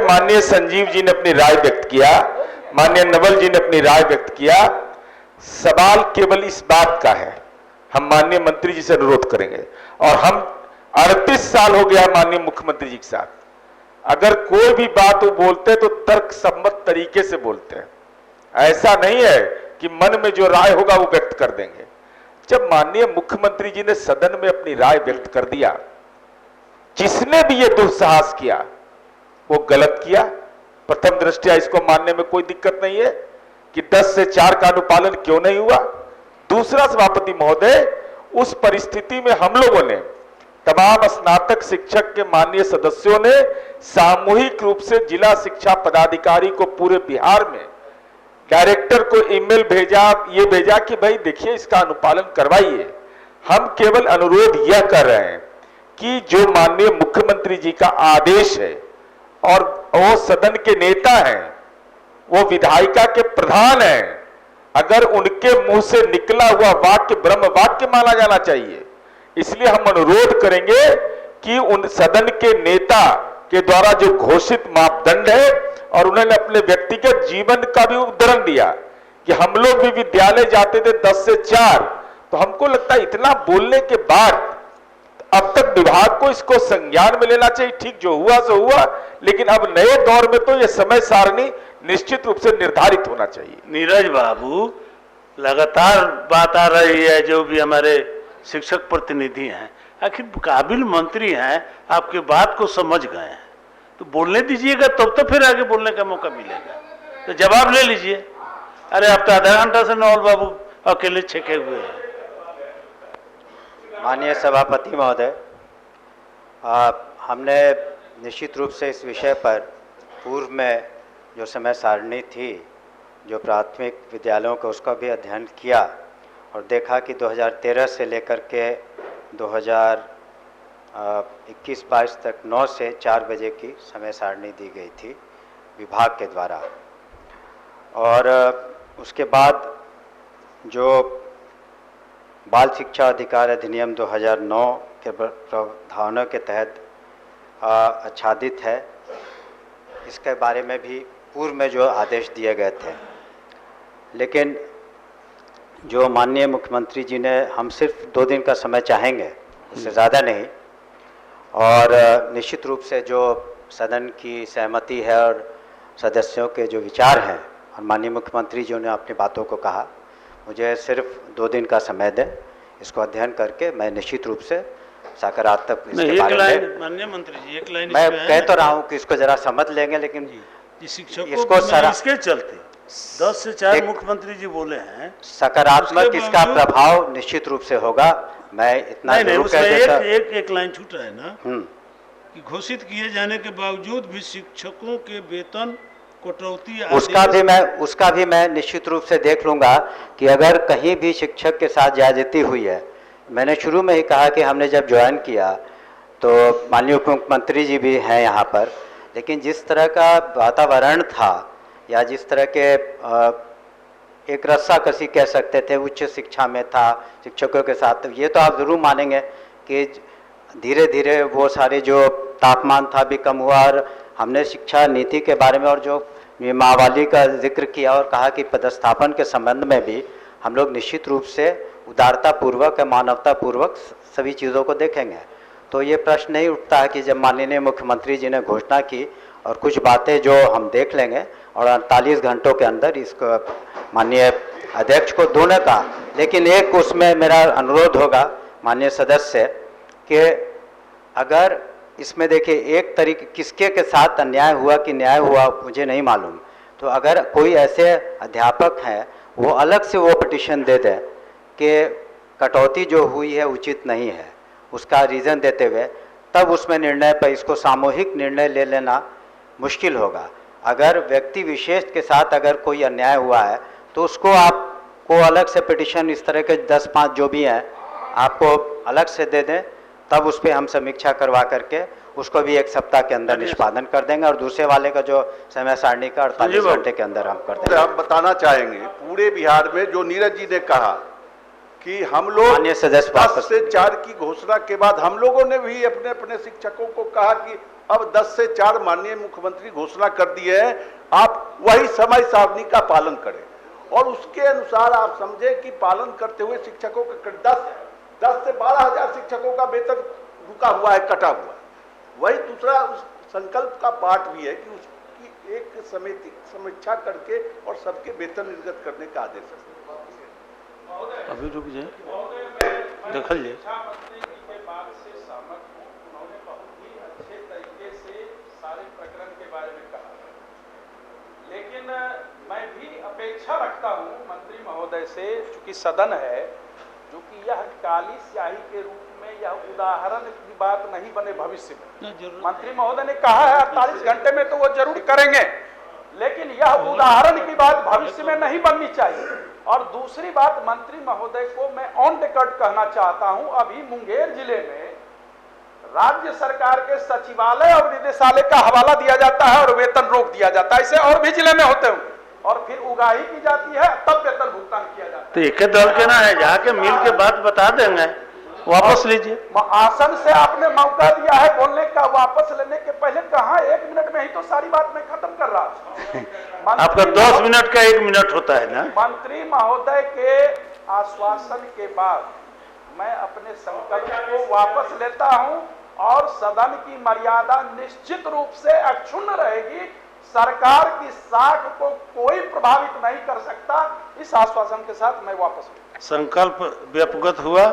माननीय संजीव जी ने अपनी राय व्यक्त किया, माननीय नवल जी ने अपनी राय व्यक्त किया। सवाल केवल इस बात का है, हम माननीय मंत्री जी से अनुरोध करेंगे, और हम 38 साल हो गया माननीय मुख्यमंत्री जी के साथ, अगर कोई भी बात वो बोलते हैं तो तर्क सम्मत तरीके से बोलते हैं। ऐसा नहीं है कि मन में जो राय होगा वो व्यक्त कर देंगे। जब माननीय मुख्यमंत्री जी ने सदन में अपनी राय व्यक्त कर दिया, जिसने भी ये दुस्साहस किया वो गलत किया। प्रथम दृष्टया इसको मानने में कोई दिक्कत नहीं है कि 10 से 4 का अनुपालन क्यों नहीं हुआ। दूसरा, सभापति महोदय, उस परिस्थिति में हम लोगों ने तमाम स्नातक शिक्षक के माननीय सदस्यों ने सामूहिक रूप से जिला शिक्षा पदाधिकारी को पूरे बिहार में डायरेक्टर को ईमेल भेजा, ये भेजा कि भाई देखिए इसका अनुपालन करवाइए। हम केवल अनुरोध यह कर रहे हैं कि जो माननीय मुख्यमंत्री जी का आदेश है, और वो सदन के नेता हैं, वो विधायिका के प्रधान हैं, अगर उनके मुंह से निकला हुआ वाक्य ब्रह्म वाक्य माना जाना चाहिए। इसलिए हम अनुरोध करेंगे कि उन सदन के नेता के द्वारा जो घोषित मापदंड है, और उन्होंने अपने व्यक्तिगत जीवन का भी उदाहरण दिया कि हम लोग भी विद्यालय जाते थे 10 से 4, तो हमको लगता है इतना बोलने के बाद अब तक विभाग को इसको संज्ञान में लेना चाहिए। ठीक, जो हुआ सो हुआ, लेकिन अब नए दौर में तो ये समय सारणी निश्चित रूप से निर्धारित होना चाहिए। नीरज बाबू, लगातार बात आ रही है, जो भी हमारे शिक्षक प्रतिनिधि हैं, आखिर काबिल मंत्री हैं, आपके बात को समझ गए हैं, तो बोलने दीजिएगा, तब तो फिर आगे बोलने का मौका मिलेगा। तो जवाब ले लीजिए। अरे अब तो आधा घंटा से नवल बाबू अकेले छेके हुए हैं। माननीय सभापति महोदय, हमने निश्चित रूप से इस विषय पर पूर्व में जो समय सारणी थी, जो प्राथमिक विद्यालयों का, उसका भी अध्ययन किया और देखा कि 2013 से लेकर के 2021-22 तक 9 से 4 बजे की समय सारणी दी गई थी विभाग के द्वारा। और उसके बाद जो बाल शिक्षा अधिकार अधिनियम 2009 के प्रावधानों के तहत आच्छादित है, इसके बारे में भी पूर्व में जो आदेश दिए गए थे, लेकिन जो माननीय मुख्यमंत्री जी ने, हम सिर्फ 2 दिन का समय चाहेंगे, उससे ज़्यादा नहीं, और निश्चित रूप से जो सदन की सहमति है और सदस्यों के जो विचार हैं, और माननीय मुख्यमंत्री जी ने अपनी बातों को कहा, मुझे सिर्फ 2 दिन का समय दें, इसको अध्ययन करके मैं निश्चित रूप से सकारात्मक इसके बारे में। माननीय मंत्री जी, एक लाइन मैं कह तो रहा हूँ कि इसको जरा समझ लेंगे, लेकिन शिक्षकों इसको इसके चलते 10 से 4 मुख्यमंत्री जी बोले हैं, सकारात्मक इसका प्रभाव निश्चित रूप से होगा। मैं इतना जरूर कह देता। एक लाइन छूट रहा है ना कि घोषित किए जाने के बावजूद भी शिक्षकों के वेतन कटौती, उसका भी मैं निश्चित रूप से देख लूंगा कि अगर कहीं भी शिक्षक के साथ ज्यादती हुई है। मैंने शुरू में ही कहा कि हमने जब ज्वाइन किया तो माननीय उप मुख्यमंत्री जी भी हैं यहाँ पर, लेकिन जिस तरह का वातावरण था, या जिस तरह के एक रस्साकसी कह सकते थे उच्च शिक्षा में था शिक्षकों के साथ, ये तो आप ज़रूर मानेंगे कि धीरे धीरे वो सारे जो तापमान था भी कम हुआ। और हमने शिक्षा नीति के बारे में और जो नियमावली का जिक्र किया और कहा कि पदस्थापन के संबंध में भी हम लोग निश्चित रूप से उदारतापूर्वक, मानवतापूर्वक सभी चीज़ों को देखेंगे। तो ये प्रश्न नहीं उठता है कि जब माननीय मुख्यमंत्री जी ने घोषणा की और कुछ बातें जो हम देख लेंगे, और 48 घंटों के अंदर इसको माननीय अध्यक्ष को दोने का। लेकिन एक उसमें मेरा अनुरोध होगा माननीय सदस्य कि अगर इसमें देखिए, एक तरीके किसके के साथ अन्याय हुआ कि न्याय हुआ मुझे नहीं मालूम, तो अगर कोई ऐसे अध्यापक हैं वो अलग से वो पिटीशन दे दें कि कटौती जो हुई है उचित नहीं है, उसका रीज़न देते हुए, तब उसमें निर्णय पर, इसको सामूहिक निर्णय ले लेना मुश्किल होगा। अगर व्यक्ति विशेष के साथ अगर कोई अन्याय हुआ है तो उसको आपको अलग से पिटीशन, इस तरह के 10-5 जो भी हैं आपको अलग से दे दें, तब उस पर हम समीक्षा करवा करके उसको भी 1 सप्ताह के अंदर निष्पादन कर देंगे, और दूसरे वाले का जो समय सारणी का 48 घंटे के अंदर हम कर देंगे। हम बताना चाहेंगे पूरे बिहार में जो नीरज जी ने कहा कि हम लोग 10 से 4 की घोषणा के बाद हम लोगों ने भी अपने अपने शिक्षकों को कहा कि अब 10 से 4 माननीय मुख्यमंत्री घोषणा कर दी है, आप वही समय सारणी का पालन करें और उसके अनुसार आप समझे कि पालन करते हुए शिक्षकों के 10 से 12,000 शिक्षकों का वेतन रुका हुआ है, कटा हुआ है। वही दूसरा उस संकल्प का पार्ट भी है कि उसकी एक समिति समीक्षा करके और सबके वेतन निर्गत करने का आदेश है। अभी रुक जाए, देख लीजिए। लेकिन मैं भी अपेक्षा रखता हूं मंत्री महोदय से, चूंकि सदन है, जो कि यह काली स्याही के रूप में यह उदाहरण की बात नहीं बने भविष्य में। मंत्री महोदय ने कहा है 48 घंटे में तो वो जरूर करेंगे, लेकिन यह उदाहरण की बात भविष्य में नहीं बननी चाहिए। और दूसरी बात, मंत्री महोदय को मैं ऑन रिकॉर्ड कहना चाहता हूं, अभी मुंगेर जिले में राज्य सरकार के सचिवालय और निदेशालय का हवाला दिया जाता है और वेतन रोक दिया जाता है। ऐसे और भी जिले में होते हैं और फिर उगाही की जाती है, तब वेतन भुगतान किया जाता है। तो एक दल के ना है, जाके मिल के बात बता देंगे, वापस लीजिए। आसन से आपने मौका दिया है बोलने का, वापस लेने के पहले कहा 1 मिनट में ही तो सारी बात मैं खत्म कर रहा हूं। आपका 10 मिनट का 1 मिनट होता है ना। मंत्री महोदय के आश्वासन के बाद मैं अपने संकल्प को वापस लेता हूं और सदन की मर्यादा निश्चित रूप से अक्षुण्ण रहेगी। सरकार की साख को कोई प्रभावित नहीं कर सकता। इस आश्वासन के साथ मैं वापस लूंगा। संकल्प व्यापगत हुआ।